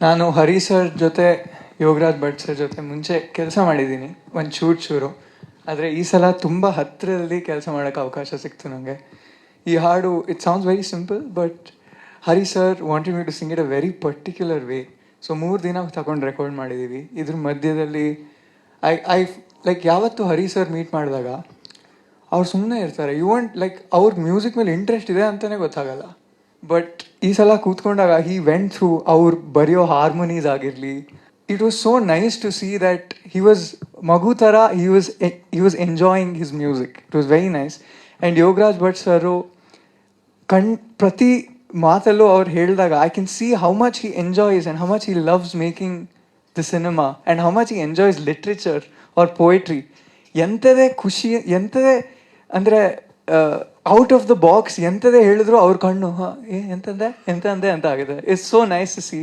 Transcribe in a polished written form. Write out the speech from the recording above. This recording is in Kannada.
ನಾನು ಹರಿ ಸರ್ ಜೊತೆ ಯೋಗರಾಜ್ ಭಟ್ ಸರ್ ಜೊತೆ ಮುಂಚೆ ಕೆಲಸ ಮಾಡಿದ್ದೀನಿ ಒಂದು ಶೂರು. ಆದರೆ ಈ ಸಲ ತುಂಬ ಹತ್ತಿರದಲ್ಲಿ ಕೆಲಸ ಮಾಡೋಕ್ಕೆ ಅವಕಾಶ ಸಿಕ್ತು ನನಗೆ. ಈ ಹಾಡು it sounds very simple, but Hari sir wanted me to sing it a very particular way. So 3 ದಿನ ತಗೊಂಡು ರೆಕಾರ್ಡ್ ಮಾಡಿದ್ದೀವಿ. ಇದ್ರ ಮಧ್ಯದಲ್ಲಿ ಐ ಲೈಕ್ ಯಾವತ್ತು ಹರಿ ಸರ್ ಮೀಟ್ ಮಾಡಿದಾಗ ಅವ್ರು ಸುಮ್ಮನೆ ಇರ್ತಾರೆ. ಯು ವಾಂಟ್ ಲೈಕ್ ಅವ್ರ ಮ್ಯೂಸಿಕ್ ಮೇಲೆ ಇಂಟ್ರೆಸ್ಟ್ ಇದೆ ಅಂತಲೇ ಗೊತ್ತಾಗಲ್ಲ. ಬಟ್ ಈ ಸಲ ಕೂತ್ಕೊಂಡಾಗ ಹಿ ವೆಂಟ್ ಥ್ರೂ ಅವ್ರು ಬರೆಯೋ ಹಾರ್ಮೋನೀಸ್ ಆಗಿರಲಿ, it was so nice to see that he was ಮಗು ಥರ he was enjoying his music. It was very nice. And Yogaraj Bhat sir ಪ್ರತಿ ಮಾತಲ್ಲೂ ಅವ್ರು ಹೇಳಿದಾಗ I can see how much he enjoys and how much he loves making the cinema and how much he enjoys literature or poetry. ಎಂಥದೇ ಖುಷಿ, ಎಂಥದೇ ಅಂದರೆ ಔಟ್ ಆಫ್ ದ ಬಾಕ್ಸ್ ಎಂಥದೇ ಹೇಳಿದ್ರು ಅವ್ರ ಕಣ್ಣು ಎಂತಂದೆ ಅಂತ ಆಗಿದೆ. It's so nice to C.